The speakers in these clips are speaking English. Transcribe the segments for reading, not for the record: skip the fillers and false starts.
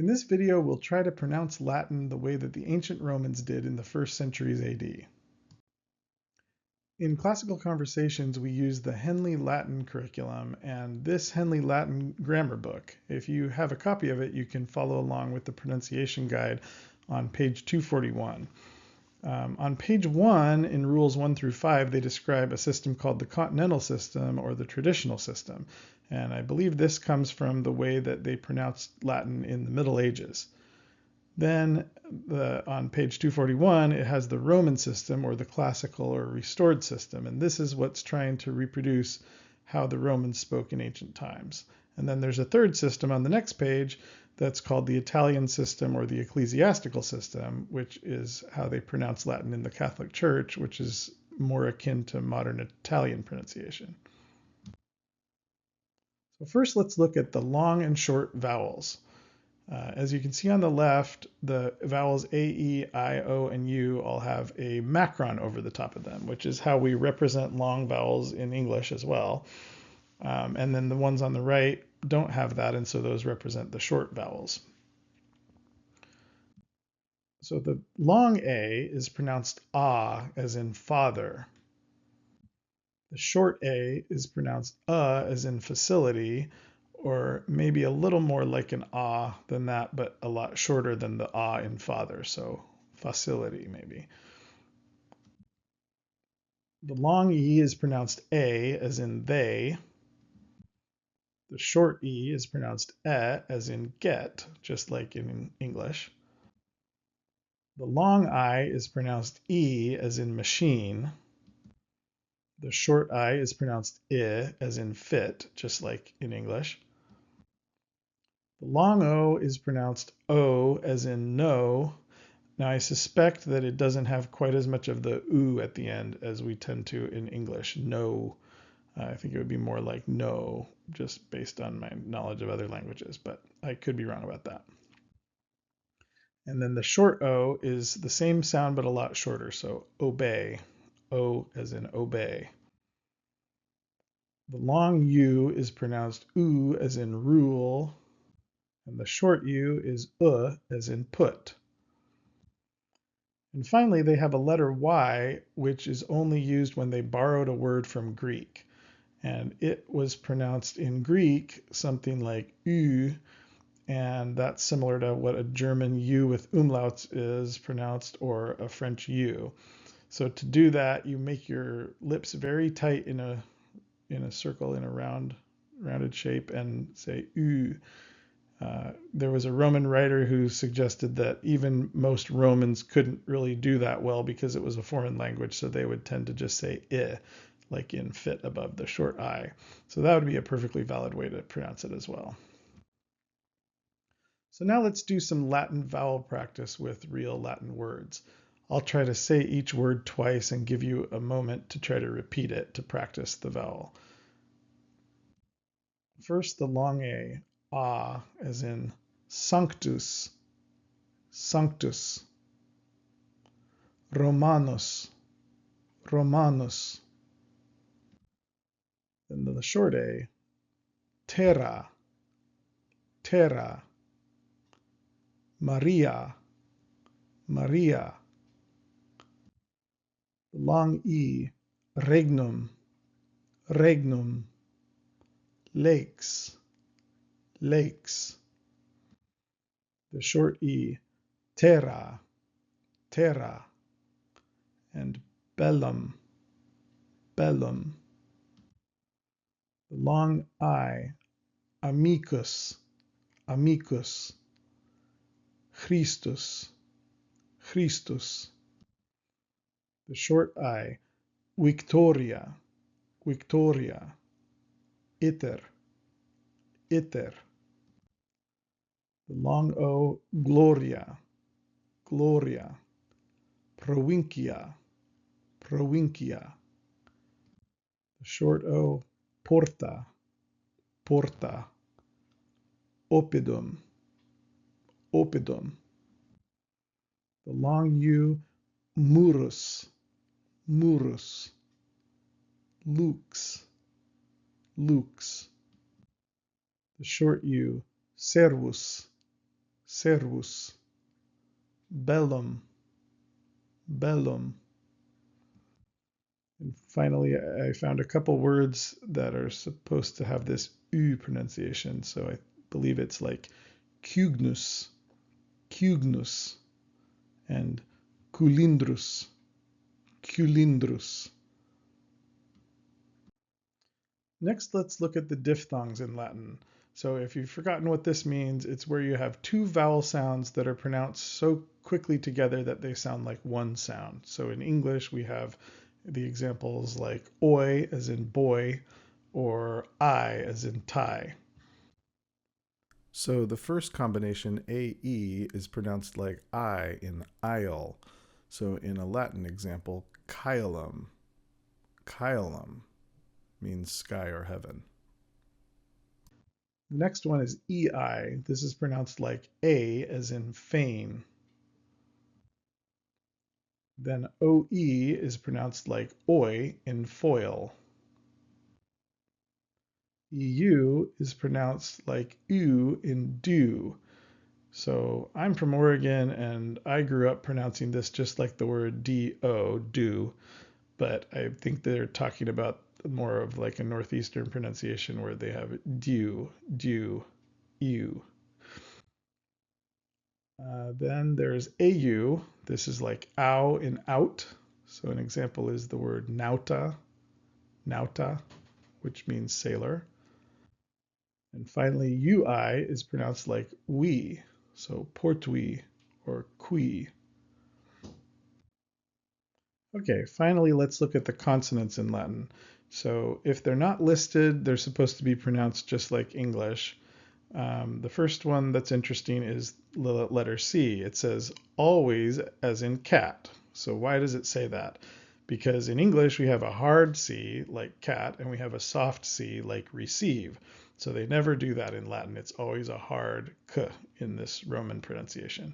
In this video, we'll try to pronounce Latin the way that the ancient Romans did in the first centuries AD. In classical conversations, we use the Henle Latin curriculum and this Henle Latin grammar book. If you have a copy of it, you can follow along with the pronunciation guide on page 241. On page 1, in rules 1 through 5, they describe a system called the continental system or the traditional system. And I believe this comes from the way that they pronounced Latin in the Middle Ages. Then on page 241, it has the Roman system or the classical or restored system. And this is what's trying to reproduce how the Romans spoke in ancient times. And then there's a third system on the next page that's called the Italian system or the ecclesiastical system, which is how they pronounce Latin in the Catholic Church, which is more akin to modern Italian pronunciation. So first, let's look at the long and short vowels. As you can see on the left, the vowels A, E, I, O, and U all have a macron over the top of them, which is how we represent long vowels in English as well. And then the ones on the right don't have that, and so those represent the short vowels. So the long A is pronounced ah, as in father. The short A is pronounced as in facility, or maybe a little more like an ah than that, but a lot shorter than the ah in father, so facility maybe. The long E is pronounced a, as in they. The short E is pronounced as in get, just like in English. The long I is pronounced e, as in machine. The short I is pronounced I, as in fit, just like in English. The long O is pronounced O, as in no. Now I suspect that it doesn't have quite as much of the oo at the end as we tend to in English. No. I think it would be more like no, just based on my knowledge of other languages, but I could be wrong about that. And then the short O is the same sound but a lot shorter, so obey. O as in obey. The long U is pronounced oo, as in rule, and the short U is as in put. And finally, they have a letter Y, which is only used when they borrowed a word from Greek. And it was pronounced in Greek something like U, and that's similar to what a German U with umlauts is pronounced, or a French U. So to do that, you make your lips very tight in a circle, in a rounded shape, and say U. There was a Roman writer who suggested that even most Romans couldn't really do that well because it was a foreign language, so they would tend to just say I, like in fit above the short I. So that would be a perfectly valid way to pronounce it as well. So now let's do some Latin vowel practice with real Latin words. I'll try to say each word twice and give you a moment to try to repeat it to practice the vowel. First, the long A, ah, as in sanctus, sanctus. Romanus, Romanus. Then the short A, terra, terra. Maria, Maria. The long E, regnum, regnum. Lakes, lakes. The short E, terra, terra. And bellum, bellum. The long I, amicus, amicus. Christus, Christus. The short I, Victoria, Victoria. Iter, iter. The long O, Gloria, Gloria. Provincia, Provincia. The short O, Porta, Porta. Oppidum, Oppidum. The long U, Murus, Murus. Lux, Lux. The short U, Servus, servus, bellum, bellum. And finally, I found a couple words that are supposed to have this U pronunciation. So I believe it's like cugnus, cugnus, and culindrus, culindrus. Next, let's look at the diphthongs in Latin. So if you've forgotten what this means, it's where you have two vowel sounds that are pronounced so quickly together that they sound like one sound. So in English, we have the examples like oi as in boy or I as in tie. So the first combination, AE, is pronounced like I in aisle. So in a Latin example, caelum. Caelum means sky or heaven. The next one is EI. This is pronounced like A as in feign. Then OE is pronounced like oi in foil. EU is pronounced like U in do. So I'm from Oregon and I grew up pronouncing this just like the word do, do, but I think they're talking about more of like a northeastern pronunciation where they have do, do, you. Then there's AU. This is like ow in out. So an example is the word nauta, nauta, which means sailor. And finally, UI is pronounced like we. So portui or qui. Okay, finally, let's look at the consonants in Latin. So if they're not listed, they're supposed to be pronounced just like English. The first one that's interesting is the letter C. It says always as in cat. So why does it say that? Because in English we have a hard C like cat and we have a soft C like receive. So they never do that in Latin. It's always a hard k in this Roman pronunciation.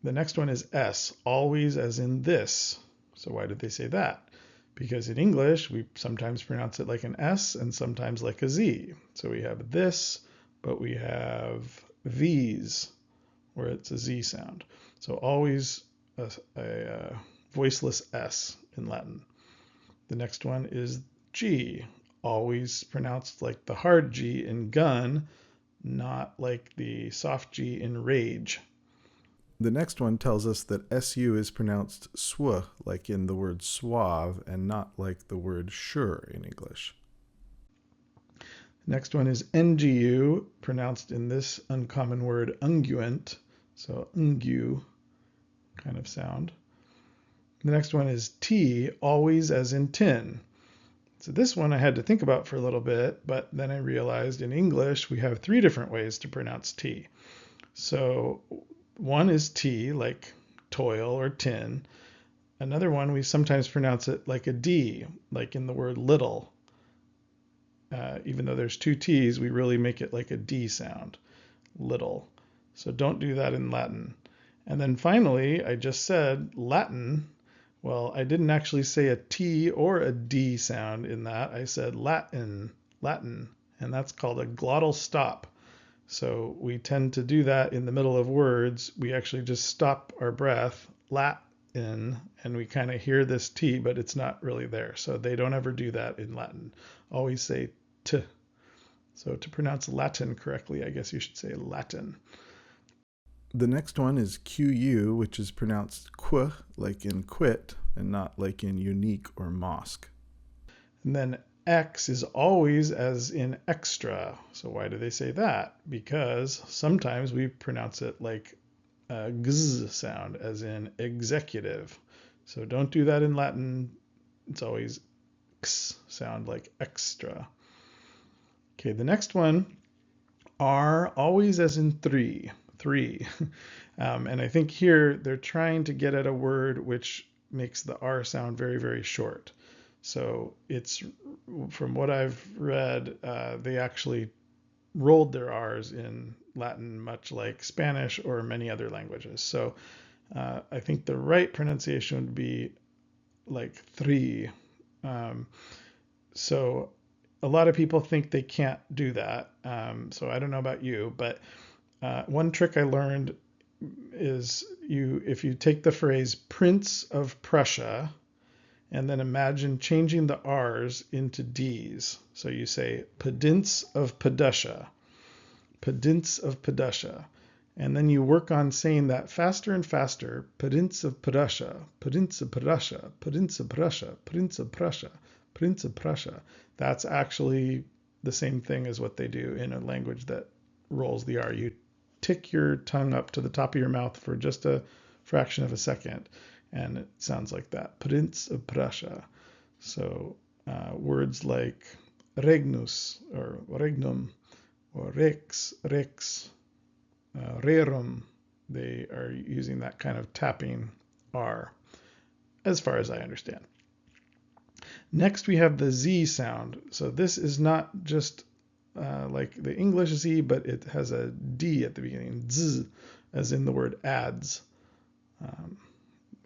The next one is S, always as in this. So why did they say that? Because in English we sometimes pronounce it like an S and sometimes like a Z. So we have this, but we have these, where it's a Z sound. So always a voiceless S in Latin. The next one is G, always pronounced like the hard G in gun, not like the soft G in rage. The next one tells us that SU is pronounced sw, like in the word suave, and not like the word sure in English. Next one is NGU, pronounced in this uncommon word unguent, so ungu kind of sound. The next one is T, always as in tin. So this one I had to think about for a little bit, but then I realized in English we have three different ways to pronounce T. So one is T, like toil or tin. Another one, we sometimes pronounce it like a D, like in the word little. Even though there's two T's, we really make it like a D sound, little. So don't do that in Latin. And then finally, I just said Latin. Well, I didn't actually say a T or a D sound in that. I said Latin, Latin, and that's called a glottal stop. So we tend to do that in the middle of words. We actually just stop our breath, Latin, and we kind of hear this T, but it's not really there. So they don't ever do that in Latin. Always say T. So to pronounce Latin correctly, I guess you should say Latin. The next one is QU, which is pronounced qu, like in quit, and not like in unique or mosque. And then X is always as in extra. So why do they say that? Because sometimes we pronounce it like a gz sound, as in executive. So don't do that in Latin. It's always x sound like extra. Okay, the next one, R, always as in three, three. And I think here they're trying to get at a word which makes the R sound very, very short. So it's, from what I've read, they actually rolled their R's in Latin, much like Spanish or many other languages. So I think the right pronunciation would be like three. So a lot of people think they can't do that. So I don't know about you, but One trick I learned is if you take the phrase Prince of Prussia and then imagine changing the R's into D's. So you say Prince of Prussia, Prince of Prussia. And then you work on saying that faster and faster. Prince of Prussia, Prince of Prussia, Prince of Prussia, Prince of Prussia, Prince of Prussia. That's actually the same thing as what they do in a language that rolls the R. You tick your tongue up to the top of your mouth for just a fraction of a second, and it sounds like that. Prince of Prussia. So words like regnus or regnum or rex, rerum, they are using that kind of tapping R, as far as I understand. Next, we have the Z sound. So this is not just like the English Z, but it has a D at the beginning, Z, as in the word ads,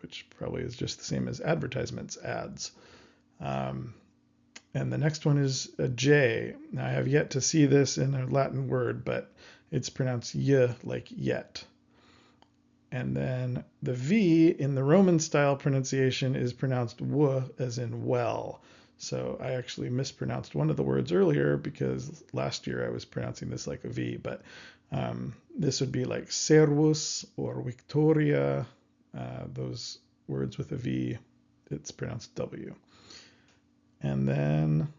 which probably is just the same as advertisements, ads. And the next one is a J. Now, I have yet to see this in a Latin word, but it's pronounced y, like yet. And then the V in the Roman style pronunciation is pronounced w, as in well. So I actually mispronounced one of the words earlier because last year I was pronouncing this like a V, but this would be like servus or Victoria. Those words with a V, it's pronounced W. And then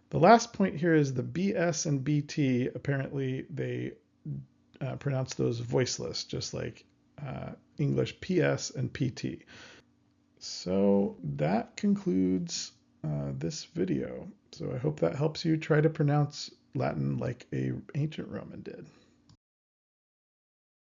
the last point here is the BS and BT. Apparently they pronounce those voiceless, just like English PS and PT. So that concludes this video. So I hope that helps you try to pronounce Latin like an ancient Roman did.